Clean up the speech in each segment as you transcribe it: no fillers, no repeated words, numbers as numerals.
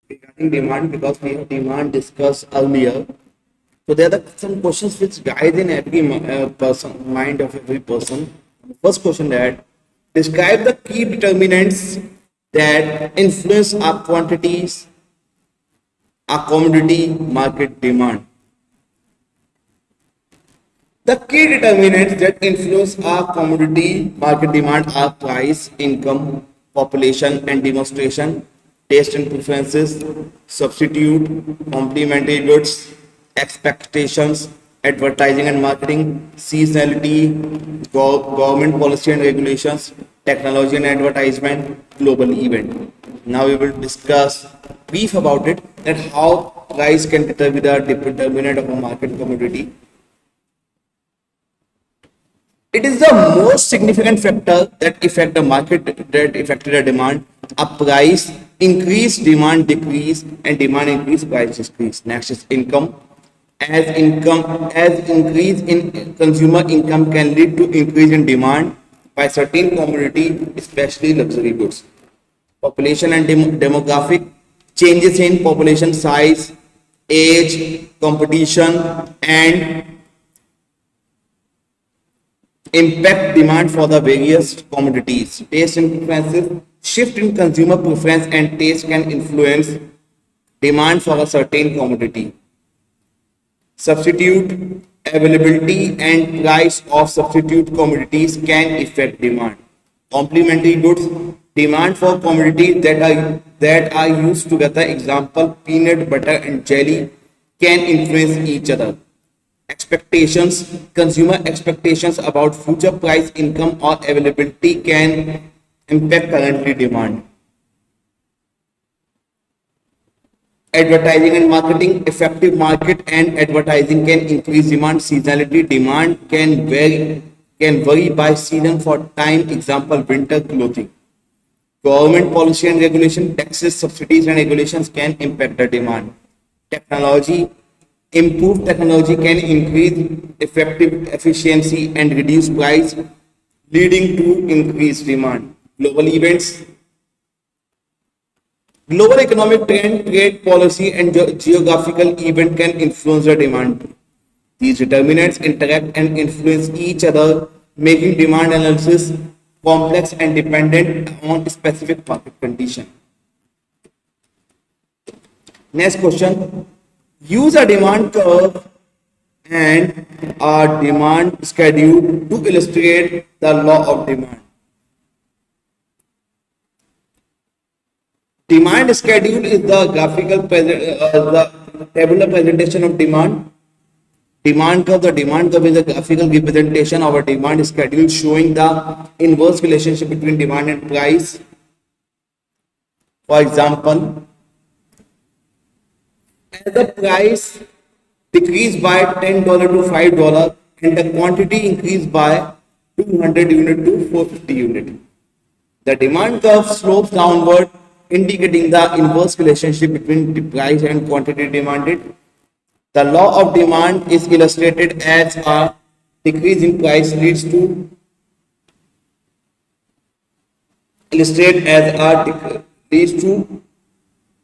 regarding demand because we have demand discussed earlier. So there are some questions which guide in every person mind of every person. First question that describe the key determinants that influence our quantities, our commodity market demand. The key determinants that influence our commodity market demand are price, income, population and demonstration, taste and preferences, substitute, complementary goods, expectations, advertising and marketing, seasonality, government policy and regulations, technology and advertisement, global event. Now we will discuss brief about it that how price can determine the determinant of a market commodity. It is the most significant factor that affect the market that affected the demand. A price increase, demand decrease, and demand increase, price decrease. Next is income. As increase in consumer income can lead to increase in demand by certain commodity, especially luxury goods. Population and demographic changes in population size, age, competition, and impact demand for the various commodities. Taste and preferences. Shift in consumer preference and taste can influence demand for a certain commodity. Substitute availability and price of substitute commodities can affect demand. Complementary goods. Demand for commodities that are used together. Example: peanut butter and jelly can influence each other. Expectations. Consumer expectations about future price, income or availability can impact currently demand. Advertising and marketing. Effective market and advertising can increase demand. Seasonality. Demand can vary by season for time. Example: winter clothing. Government policy and regulation. Taxes, subsidies and regulations can impact the demand. Technology. Improved technology can increase effective efficiency and reduce price, leading to increased demand. Global events. Global economic trend, trade policy, and geographical event can influence the demand. These determinants interact and influence each other, making demand analysis complex and dependent on specific market condition. Next question. Use a demand curve and a demand schedule to illustrate the law of demand. Demand schedule is the the tabular presentation of demand. The demand curve is a graphical representation of a demand schedule showing the inverse relationship between demand and price. For example, as the price decreased by $10 to $5 and the quantity increased by 200 unit to 450 unit, the demand curve slopes downward, indicating the inverse relationship between the price and quantity demanded. The law of demand is illustrated as a decrease in price leads to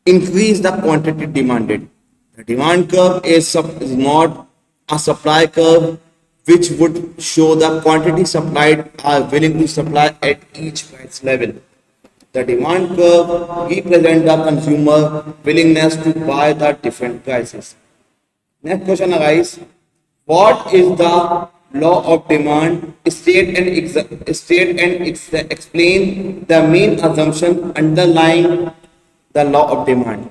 increase the quantity demanded. The demand curve is not a supply curve which would show the quantity supplied are willing to supply at each price level. The demand curve represents the consumer willingness to buy the different prices. Next question arises: what is the law of demand? Explain the main assumption underlying the law of demand.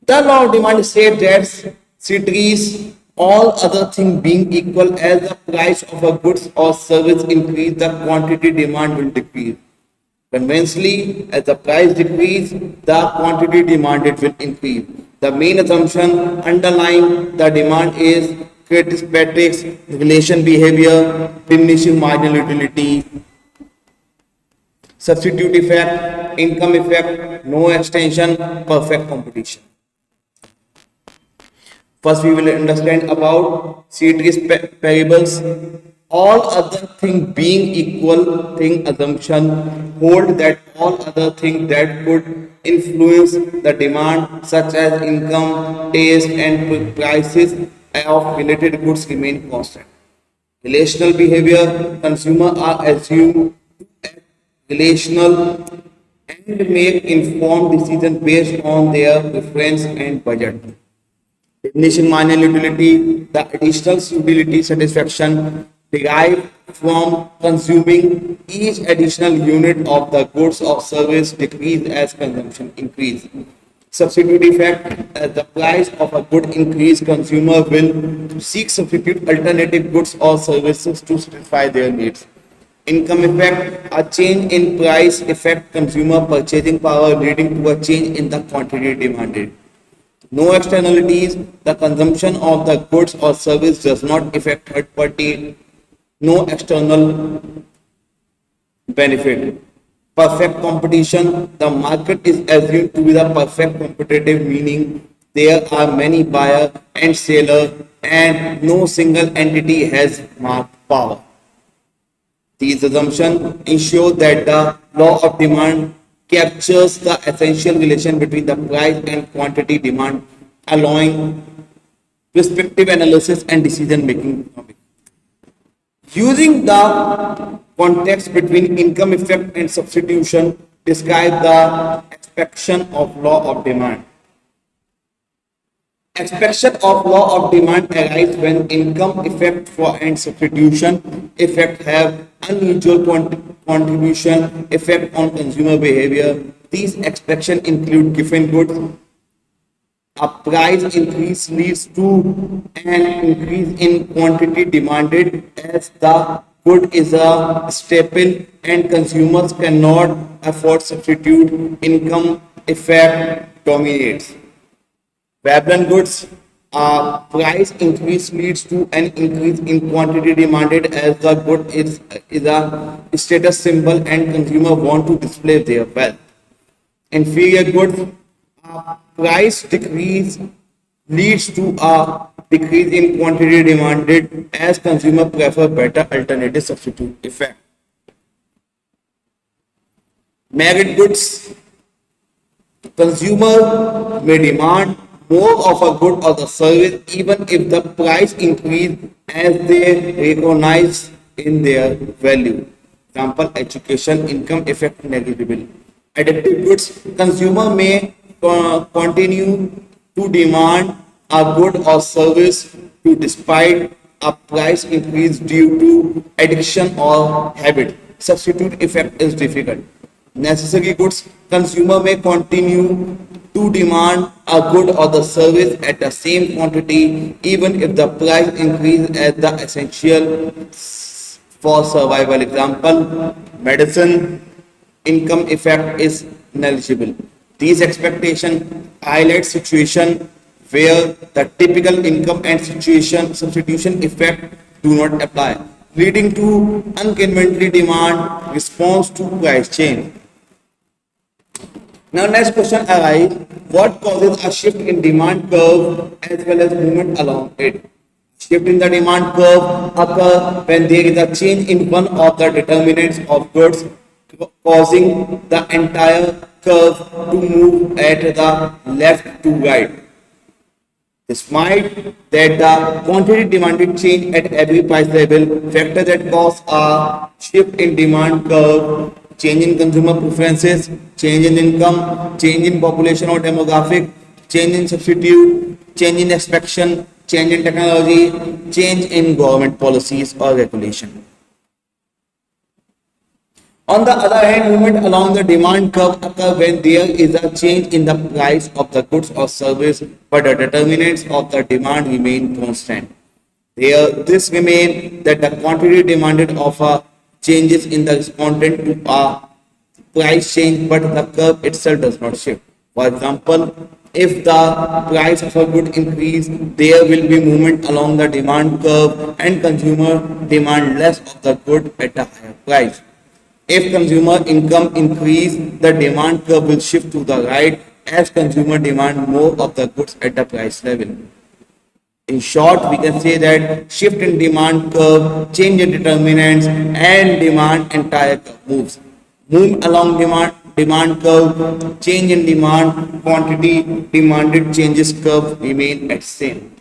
The law of demand states that cities, all other things being equal, as the price of a goods or service increase, the quantity demand will decrease. Conversely, as the price decrease, the quantity demanded will increase. The main assumption underlying the demand is credit metrics, relation behavior, diminishing marginal utility, substitute effect, income effect, no extension, perfect competition. First, we will understand about Ceteris paribus. all other thing being equal thing assumption hold that all other things that could influence the demand such as income, taste and prices of related goods remain constant. Relational behavior, consumer are assumed to act relational and make informed decisions based on their preference and budget. Definition minor utility, the additional utility satisfaction derived from consuming each additional unit of the goods or service decrease as consumption increase. Substitute effect, as the price of a good increase, consumer will seek substitute alternative goods or services to satisfy their needs. Income effect, a change in price affect consumer purchasing power leading to a change in the quantity demanded. No externalities, the consumption of the goods or service does not affect third party, no external benefit. Perfect competition, the market is assumed to be the perfect competitive, meaning there are many buyer and seller and no single entity has market power. These assumptions ensure that the law of demand captures the essential relation between the price and quantity demand, allowing prospective analysis and decision making. Using the context between income effect and substitution, describe the expansion of law of demand. Expression of law of demand arises when income effect for and substitution effect have unusual contribution effect on consumer behavior. These expressions include given goods. A price increase leads to an increase in quantity demanded as the good is a staple and consumers cannot afford substitute. Income effect dominates. Veblen goods, a price increase leads to an increase in quantity demanded as the good is a status symbol and consumer want to display their wealth. Inferior goods, a price decrease leads to a decrease in quantity demanded as consumer prefer better alternative substitute effect. Merit goods, consumer may demand more of a good or the service even if the price increase as they recognize in their value. Example, education, income effect negligible. Addictive goods, consumer may continue to demand a good or service to despite a price increase due to addiction or habit. Substitute effect is difficult. Necessary goods, consumer may continue to demand a good or the service at the same quantity even if the price increase as the essential for survival. Example, medicine, income effect is negligible. These expectations highlight situation where the typical income and situation substitution effect do not apply, leading to unconventional demand response to price change. Now next question arises, what causes a shift in demand curve as well as movement along it? Shift in the demand curve occurs when there is a change in one of the determinants of goods causing the entire curve to move at the left to right. Despite that the quantity demanded change at every price level, factors that cause a shift in demand curve, change in consumer preferences, change in income, change in population or demographic, change in substitute, change in expectation, change in technology, change in government policies or regulation. On the other hand, movement along the demand curve occurs when there is a change in the price of the goods or service, but the determinants of the demand remain constant. Here, this remains that the quantity demanded of a changes in the respondent to a price change, but the curve itself does not shift. For example, if the price of a good increase, there will be movement along the demand curve and consumer demand less of the good at a higher price. If consumer income increase, the demand curve will shift to the right as consumer demand more of the goods at the price level. In short, we can say that shift in demand curve, change in determinants, and demand entire curve moves. Move along demand curve, change in demand, quantity demanded changes curve remain at same.